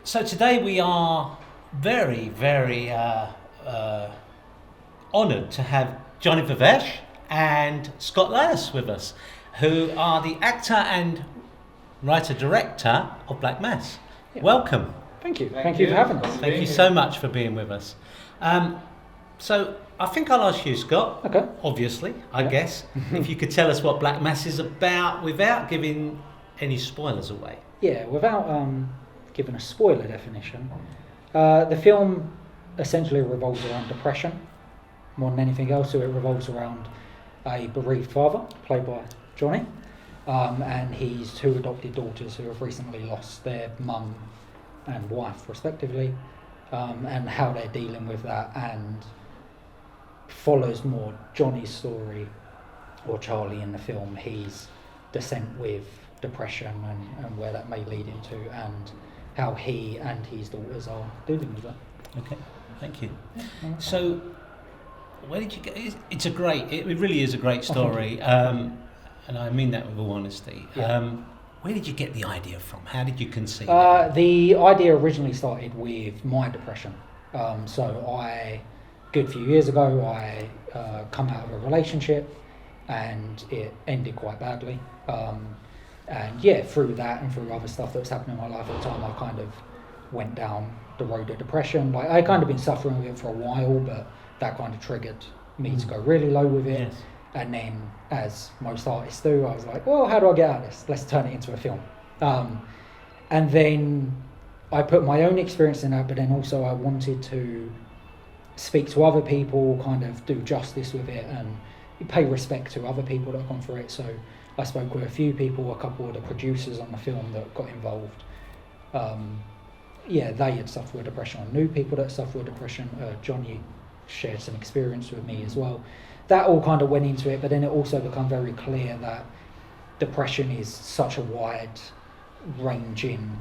So today we are very, very honoured to have Jonny Vivash and Scott Lyus with us, who are the actor and writer-director of Black Mass. Yeah. Welcome. Thank you. Thank you for having us. Thank you so much for being with us. So I think I'll ask you, Scott, Okay. obviously, I guess, if you could tell us what Black Mass is about without giving any spoilers away. Yeah, without giving a spoiler definition, the film essentially revolves around depression more than anything else. So it revolves around a bereaved father, played by Jonny, and his two adopted daughters who have recently lost their mum and wife, respectively, and how they're dealing with that, and follows more Jonny's story, or Charlie in the film, his descent with depression and where that may lead him to, and how he and his daughters are dealing with that. Okay, thank you. So, where did you get? It really is a great story, and I mean that with all honesty. Yeah. Where did you get the idea from? How did you conceive it? The idea originally started with my depression. A good few years ago, I come out of a relationship, and it ended quite badly. Through that and through other stuff that was happening in my life at the time, I kind of went down the road of depression. Like, I kind of been suffering with it for a while, but that kind of triggered me to go really low with it. Yes. And then, as most artists do, I was like, well, how do I get out of this? Let's turn it into a film. And then I put my own experience in that, but then also I wanted to speak to other people, kind of do justice with it and pay respect to other people that have gone through it. So I spoke with a few people, a couple of the producers on the film that got involved. They had suffered with depression. I knew people that suffered with depression. Jonny shared some experience with me as well. That all kind of went into it, but then it also became very clear that depression is such a wide ranging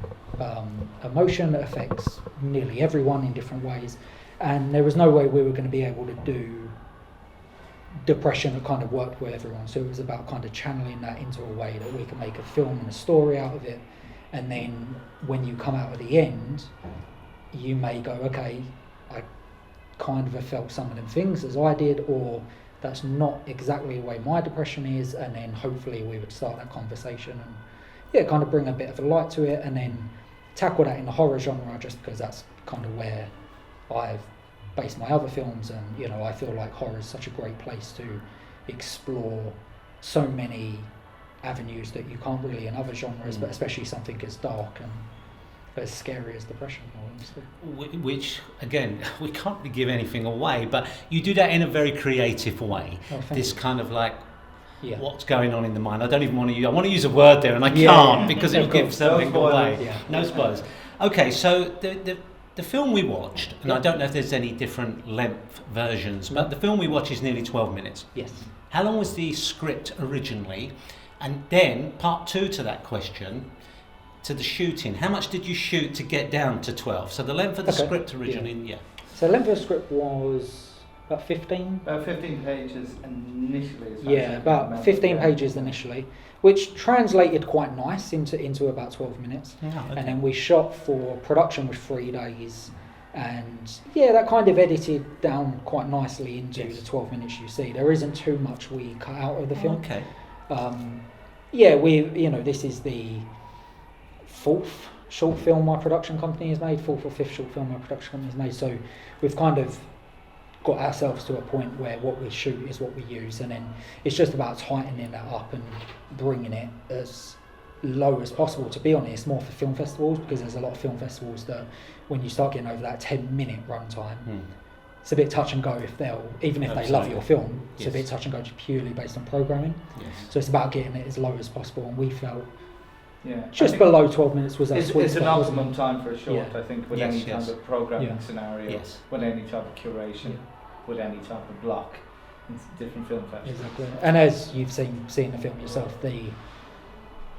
emotion that affects nearly everyone in different ways. And there was no way we were going to be able to do depression that kind of worked with everyone. So it was about kind of channeling that into a way that we can make a film and a story out of it. And then when you come out at the end, you may go, okay, I kind of have felt some of them things as I did, or that's not exactly the way my depression is. And then hopefully we would start that conversation and kind of bring a bit of a light to it, and then tackle that in the horror genre, just because that's kind of where I've based my other films. And I feel like horror is such a great place to explore so many avenues that you can't really in other genres, but especially something as dark and as scary as depression, honestly. Which, again, we can't really give anything away, but you do that in a very creative way. This kind of like, what's going on in the mind. I don't even want to use, I want to use a word there and I can't because it'll give something away. No spoilers. Okay, so the film we watched, and I don't know if there's any different length versions, but the film we watched is nearly 12 minutes. Yes. How long was the script originally? And then, part two to that question, to the shooting. How much did you shoot to get down to 12? So the length of the script originally, So the length of the script was about 15? About 15 pages initially. About 15 pages initially, which translated quite nice into about 12 minutes. Okay. And then we shot for production with 3 days. And that kind of edited down quite nicely into the 12 minutes you see. There isn't too much we cut out of the film. Okay. This is the 4th short film my production company has made, 4th or 5th short film my production company has made. So we've kind of got ourselves to a point where what we shoot is what we use, and then it's just about tightening that up and bringing it as low as possible. To be honest, more for film festivals, because there's a lot of film festivals that when you start getting over that 10-minute runtime, it's a bit touch and go if they love your film. It's a bit touch and go just purely based on programming. So it's about getting it as low as possible, and we felt just below 12 minutes was our sweet spot. It's an optimum time for a short, I think, with any type of programming scenario, with any type of curation, with any type of block in different film festivals. Exactly. And as you've seen the film yourself,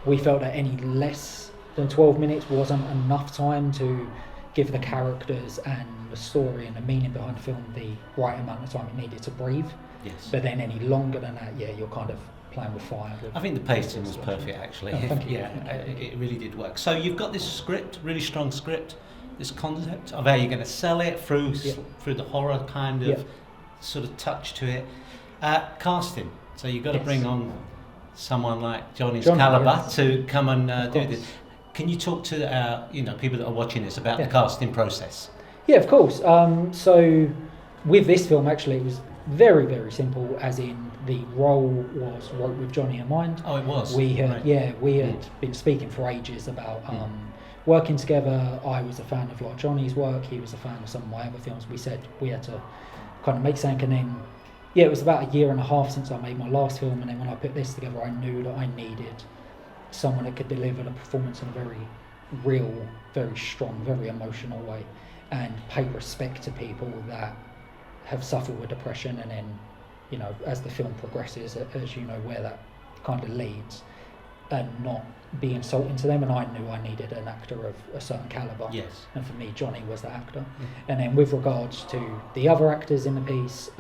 we felt that any less than 12 minutes wasn't enough time to give the characters and the story and the meaning behind the film the right amount of time it needed to breathe. Yes. But then any longer than that, you're kind of playing with fire. I think the pacing was perfect, actually. Oh, thank you. It really did work. So you've got this script, really strong script, this concept of how you're going to sell it through the horror kind of sort of touch to it. Casting. So you've got to bring on someone like Jonny's caliber to come and do this. Can you talk to people that are watching this about the casting process? Yeah, of course. So with this film, actually, it was very, very simple, as in the role was wrote with Jonny in mind. Oh, it was? We had been speaking for ages about working together. I was a fan of a lot of Jonny's work. He was a fan of some of my other films. We said we had to kind of make something, and then it was about 1.5 years since I made my last film, and then when I put this together, I knew that I needed someone that could deliver the performance in a very real, very strong, very emotional way, and pay respect to people that have suffered with depression, and then, as the film progresses, as you know, where that kind of leads, and not be insulting to them. And I knew I needed an actor of a certain calibre. Yes. And for me, Jonny was the actor. Mm-hmm. And then with regards to the other actors in the piece,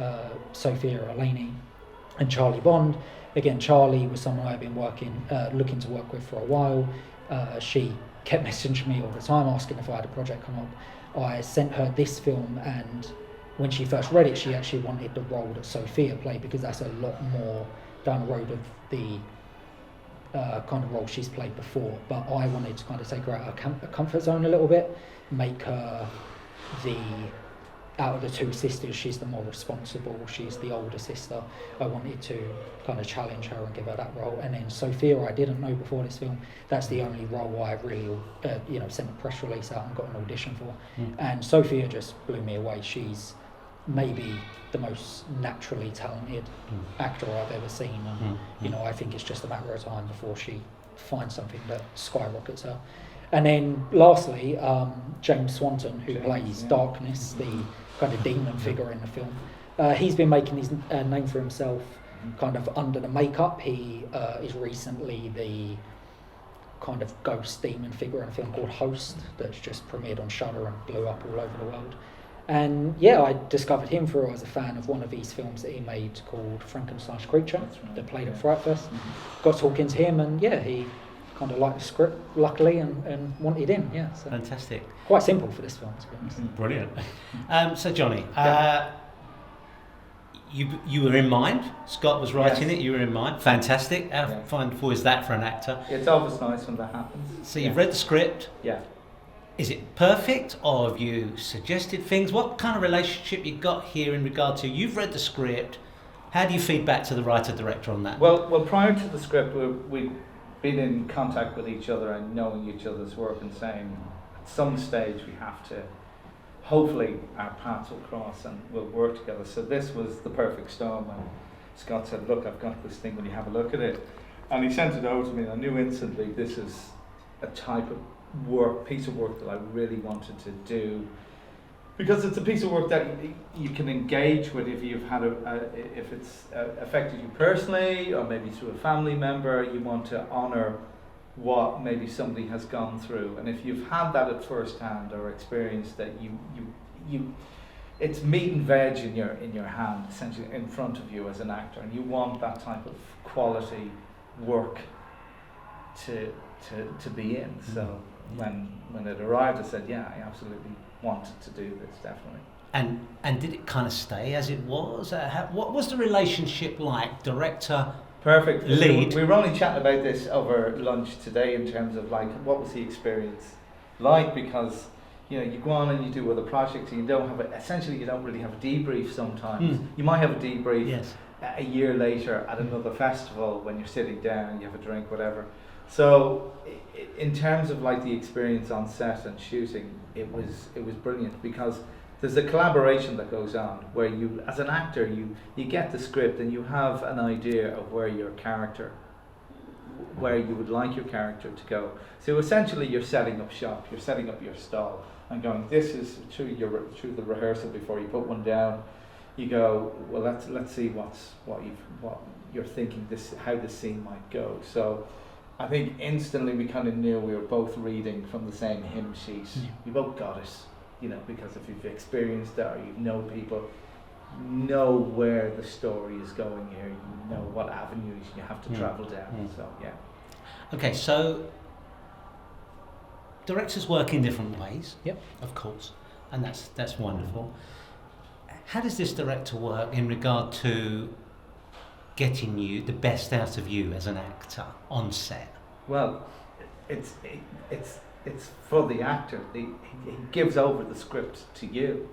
Sophia Eleni and Charlie Bond, again, Charlie was someone I've been looking to work with for a while. She kept messaging me all the time, asking if I had a project come up. I sent her this film, and when she first read it, she actually wanted the role that Sophia played, because that's a lot more down the road of the kind of role she's played before. But I wanted to kind of take her out of her comfort zone a little bit, make her out of the two sisters, she's the more responsible, she's the older sister. I wanted to kind of challenge her and give her that role. And then Sophia, I didn't know before this film, that's the only role I really, sent a press release out and got an audition for. And Sophia just blew me away. She's maybe the most naturally talented actor I've ever seen. And, I think it's just a matter of time before she finds something that skyrockets her. And then lastly, James Swanton, who plays Darkness, the kind of demon figure in the film. He's been making his name for himself kind of under the makeup. He is recently the kind of ghost demon figure in a film called Host that's just premiered on Shudder and blew up all over the world. And I discovered him through, I was a fan of one of these films that he made called Frankenstein's Creature, that played at Fright Fest. Got talking to him, and he kind of liked the script, luckily, and wanted in. So fantastic. Quite simple for this film, to be honest. Brilliant. So Jonny, you were in mind. Scott was writing it. You were in mind. Fantastic. How fine is that for an actor? It's always nice when that happens. So you've read the script. Yeah. Is it perfect, or have you suggested things? What kind of relationship you got here in regard to you've read the script? How do you feed back to the writer-director on that? Well, prior to the script, we'd been in contact with each other and knowing each other's work, and saying at some stage we have to, hopefully our paths will cross and we'll work together. So this was the perfect storm, and Scott said, look, I've got this thing, will you have a look at it? And he sent it over to me, and I knew instantly this is a type of piece of work that I really wanted to do, because it's a piece of work that you can engage with if you've had if it's affected you personally, or maybe through a family member. You want to honour what maybe somebody has gone through, and if you've had that at first hand or experienced that you it's meat and veg in your hand, essentially in front of you as an actor, and you want that type of quality work to be in. So when it arrived, I said, I absolutely wanted to do this, definitely. And did it kind of stay as it was? What was the relationship like, director, perfect lead? We were only chatting about this over lunch today, in terms of like, what was the experience like, because you go on and you do other projects and you don't really have a debrief sometimes. You might have a debrief a year later at another festival when you're sitting down and you have a drink, whatever. So in terms of like the experience on set and shooting, it was brilliant, because there's a collaboration that goes on where you, as an actor, you get the script and you have an idea of where you would like your character to go. So essentially you're setting up shop, you're setting up your stall and going, this is through the rehearsal before you put one down. You go, well, let's see what you're thinking, how this scene might go. So I think instantly we kind of knew we were both reading from the same hymn sheet. We both got it, because if you've experienced that or you know people, know where the story is going here. You know what avenues you have to travel down. So yeah. Okay, so directors work in different ways. Yep. Of course, and that's wonderful. How does this director work in regard to getting you the best out of you as an actor on set? Well, it's for the actor. He gives over the script to you.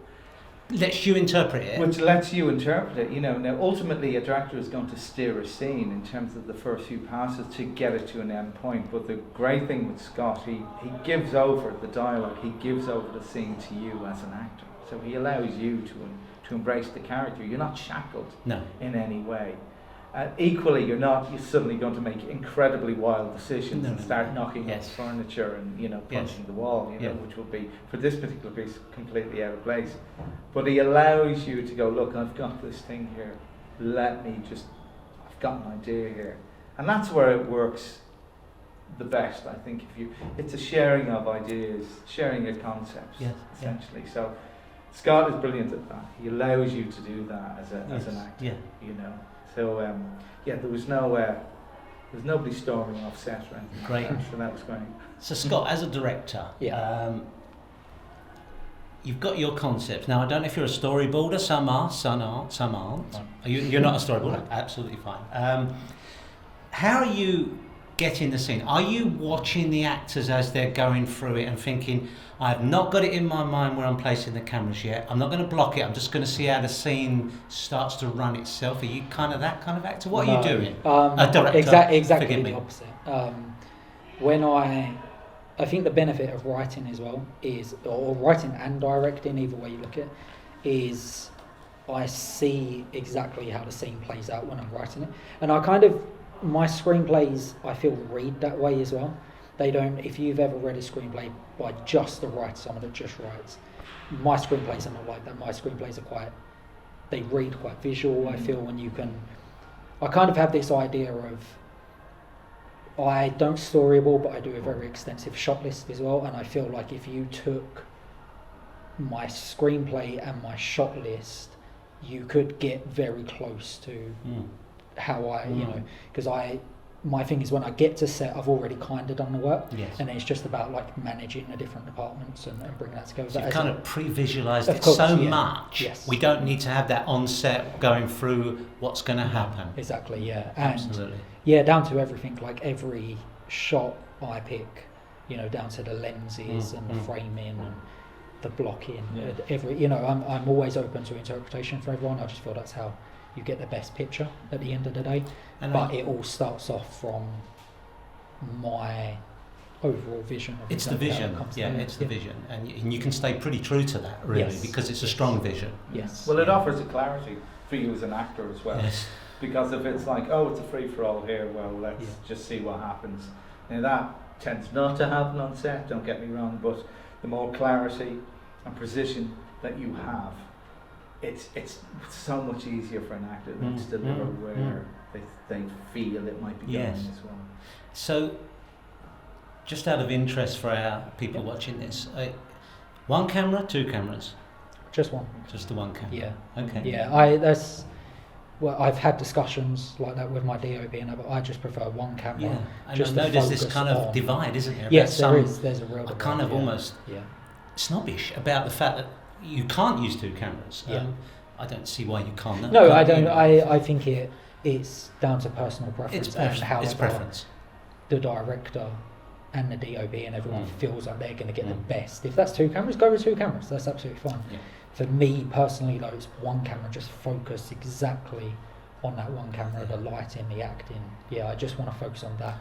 Lets you interpret it. Which lets you interpret it, Now, ultimately, a director is going to steer a scene in terms of the first few passes to get it to an end point. But the great thing with Scott, he gives over the dialogue, he gives over the scene to you as an actor. So he allows you to embrace the character. You're not shackled in any way. Equally, you're suddenly going to make incredibly wild decisions and start knocking off furniture and punching the wall, which will be, for this particular piece, completely out of place. But he allows you to go, look, I've got this thing here. I've got an idea here, and that's where it works the best. I think it's a sharing of ideas, sharing of concepts, essentially. So Scott is brilliant at that. He allows you to do that as an actor, So there was nobody storming off set or anything. Great. Like that, so that was great. So Scott, as a director, you've got your concepts. Now I don't know if you're a storyboarder. Some are, some aren't. You're not a storyboarder. Absolutely fine. How are you getting the scene? Are you watching the actors as they're going through it and thinking, I have not got it in my mind where I'm placing the cameras yet. I'm not going to block it. I'm just going to see how the scene starts to run itself. Are you kind of that kind of actor? What are you doing? A director. Exactly the opposite. I think the benefit of writing as well or writing and directing, either way you look at it, is I see exactly how the scene plays out when I'm writing it. And my screenplays, I feel, read that way as well. They don't. If you've ever read a screenplay by just the writer, someone that just writes, my screenplays are not like that. My screenplays are they read quite visual. I feel, and I kind of have this idea of, I don't storyboard, but I do a very extensive shot list as well. And I feel like if you took my screenplay and my shot list, you could get very close to how because my thing is, when I get to set, I've already kind of done the work, and then it's just about managing the different departments and bringing that together. So you've kind of pre-visualised it much. Yes. We don't need to have that on set going through what's going to happen. Exactly, yeah. And absolutely. Yeah, down to everything, every shot I pick, down to the lenses and the framing and the blocking. I'm always open to interpretation for everyone. I just feel that's how you get the best picture at the end of the day. But it all starts off from my overall vision. It's the vision, it's the vision. And you can stay pretty true to that, really, because it's a strong vision. Yes. Well, it offers a clarity for you as an actor as well. Yes. Because if it's it's a free-for-all here, well, let's just see what happens. Now, that tends not to happen on set, don't get me wrong, but the more clarity and precision that you have, it's so much easier for an actor to deliver where they feel it might be going as well. So, just out of interest for our people watching this, one camera, two cameras? Just one. Just the one camera? Yeah. Okay. Yeah, I've had discussions like that with my DOP, but I just prefer one camera. Yeah, and I know there's this kind of divide, isn't there? Yes, there is. There's a real divide. Kind of almost snobbish about the fact that you can't use two cameras. I don't see why you can't. No, I don't. I think it's down to personal preference and how preference. The director and the DOP and everyone feels like they're going to get the best. If that's two cameras, go with two cameras. That's absolutely fine. Yeah. For me personally, though, it's one camera. Just focus exactly on that one camera, the lighting, the acting. Yeah, I just want to focus on that.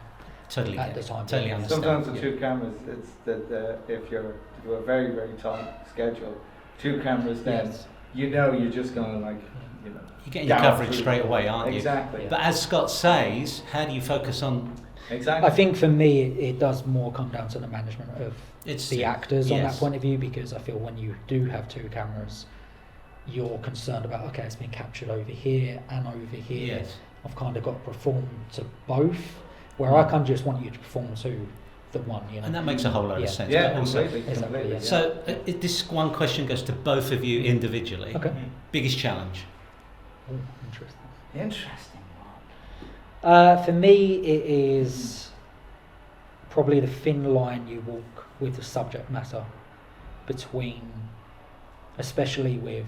Totally at the time. Totally understand. Sometimes the two cameras, it's that if you're to do a very, very tight schedule, two cameras, then you're just going you're getting your coverage straight away, aren't you? Exactly. But as Scott says, how do you focus on? Exactly. I think for me, it does more come down to the management of the actors on that point of view, because I feel when you do have two cameras, you're concerned about, it's been captured over here and over here. Yes. I've kind of got to perform to both, where I kind of just want you to perform to the one, you know. And that makes a whole lot of sense. Yeah, but also, completely. Yeah. So this one question goes to both of you individually. Okay. Biggest challenge? Ooh, interesting. One. For me, it is probably the thin line you walk with the subject matter between, especially with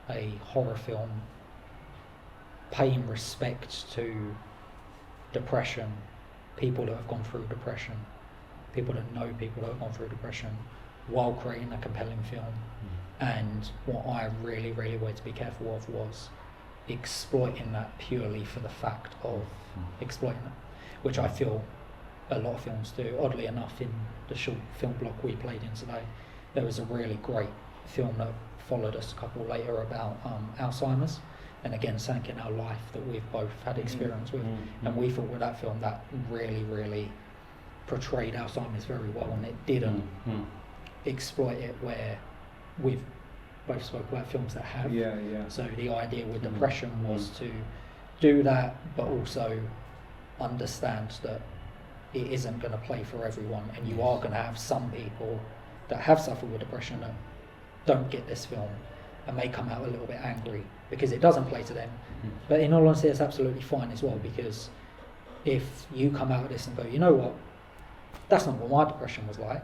a horror film, paying respect to depression, people that have gone through depression, people that know people that have gone through depression, while creating a compelling film. And what I really, really wanted to be careful of was exploiting that purely for the fact of exploiting it, which I feel a lot of films do. Oddly enough, in the short film block we played in today, there was a really great film that followed us a couple later about Alzheimer's, and again something in our life that we've both had experience with, and we thought with that film that really, really portrayed Alzheimer's very well, and it didn't exploit it where we've both spoke about films that have. So the idea with depression was to do that, but also understand that it isn't going to play for everyone, and you are going to have some people that have suffered with depression that don't get this film and may come out a little bit angry because it doesn't play to them. But in all honesty, it's absolutely fine as well, because if you come out of this and go, you know what, that's not what my depression was like,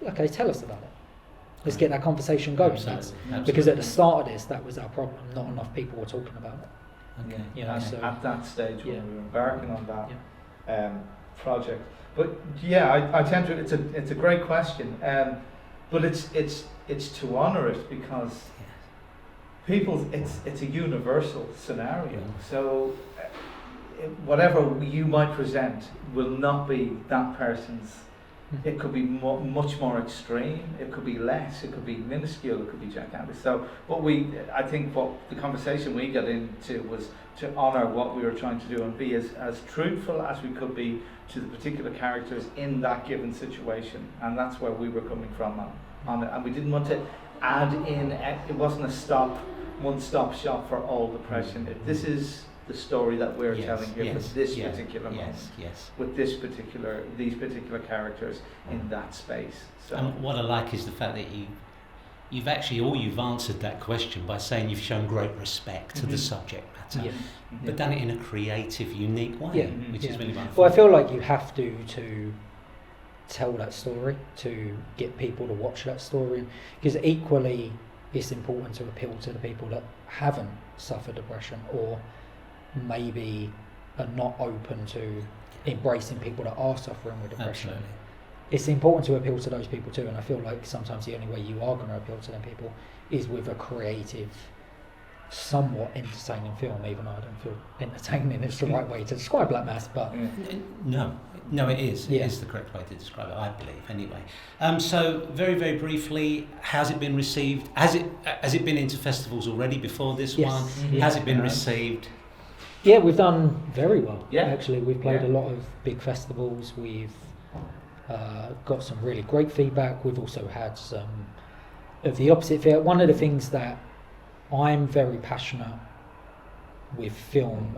okay, tell us about it. Let's get that conversation going. Absolutely. Because at the start of this, that was our problem. Not enough people were talking about it. Okay. You know, so at that stage when we were embarking on that project. But yeah, I tend to. It's a great question, but it's to honour it, because people. It's a universal scenario. So whatever you might present will not be that person's. It could be much more extreme. It could be less. It could be minuscule. It could be gigantic. So I think what the conversation we got into was to honour what we were trying to do and be as truthful as we could be to the particular characters in that given situation, and that's where we were coming from on it. And we didn't want to add in. It wasn't a one-stop shop for all depression. This is the story that we're telling here for this particular moment, with these particular characters in that space. So. And what I like is the fact that you've answered that question by saying you've shown great respect to the subject matter, but done it in a creative, unique way, which is really wonderful. Well, I feel like you have to tell that story to get people to watch that story, because equally it's important to appeal to the people that haven't suffered depression, or maybe are not open to embracing people that are suffering with depression. Absolutely. It's important to appeal to those people too, and I feel like sometimes the only way you are going to appeal to them people is with a creative, somewhat entertaining film, even though I don't feel entertaining is the right way to describe Black Mass, but no, it is. It is the correct way to describe it, I believe, anyway. So very, very briefly, how's it been received? Has it been into festivals already before this one? Has it been received? Yeah, we've done very well. Yeah. Actually, we've played a lot of big festivals. We've got some really great feedback. We've also had some of the opposite feedback. One of the things that I'm very passionate with film,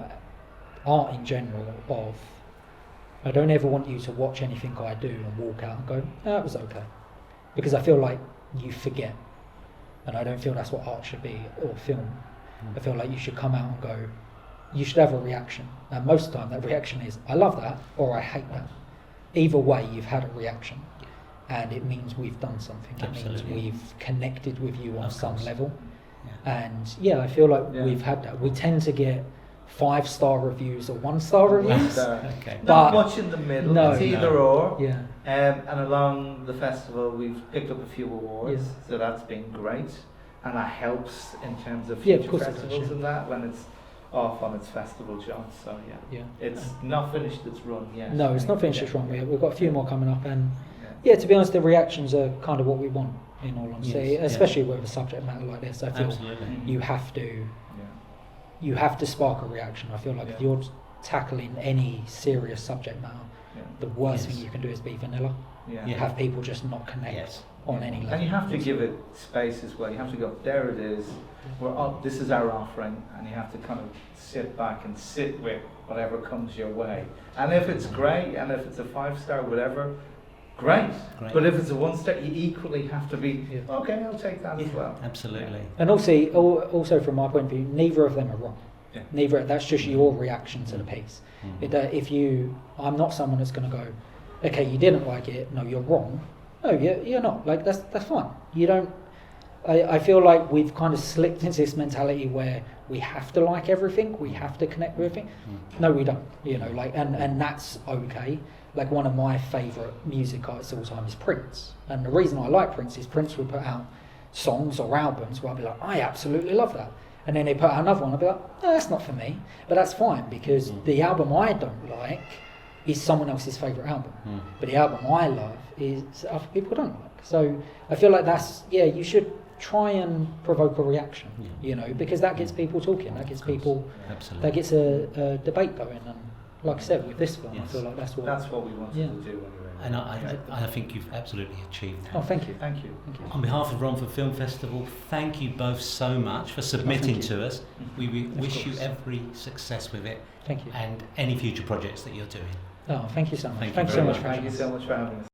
art in general, of I don't ever want you to watch anything I do and walk out and go, that was okay. Because I feel like you forget. And I don't feel that's what art should be, or film. I feel like you should come out and go, you should have a reaction. And most of the time that reaction is, I love that, or I hate that. Either way, you've had a reaction. And it means we've done something. Absolutely. It means we've connected with you on some level. And I feel like we've had that. We tend to get 5-star reviews or 1-star reviews. Okay. Not much in the middle. No, it's either or. Yeah. And along the festival, we've picked up a few awards, so that's been great. And that helps in terms of future festivals and that when it's off on its festival job. So it's not finished its run yet. No, it's not finished its run yet. We've got a few more coming up, and to be honest, the reactions are kind of what we want, in all honesty, especially with a subject matter like this. I feel you have to spark a reaction. I feel like if you're tackling any serious subject matter, the worst thing you can do is be vanilla. have people just not connect on any level. And you have to give it space as well. You have to go, there it is, this is our offering, and you have to kind of sit back and sit with whatever comes your way. And if it's great, and if it's a 5-star, whatever, great. But if it's a 1-star, you equally have to be, okay, I'll take that as well. Absolutely. And also from my point of view, neither of them are wrong. Neither. That's just your reaction to the piece. I'm not someone that's going to go, okay, you didn't like it, no, you're wrong. No, you're not. Like, that's fine. You don't. I feel like we've kind of slipped into this mentality where we have to like everything, we have to connect with everything. No, we don't. And that's okay. Like, one of my favourite music artists of all time is Prince, and the reason I like Prince is Prince would put out songs or albums where I'd be like, I absolutely love that. And then they put out another one, I'd be like, no, that's not for me. But that's fine, because the album I don't like is someone else's favourite album. But the album I love is other people don't like. So I feel like you should try and provoke a reaction, because that gets people talking, that gets people, that gets a debate going. And like I said, with this film, I feel like that's what we wanted to do anyway. And I think you've absolutely achieved that. Oh, thank you. Thank you. On behalf of Romford Film Festival, thank you both so much for submitting to us. We wish you every success with it. Thank you. And any future projects that you're doing. Oh, thank you so much. Thank you Thanks so much for having us.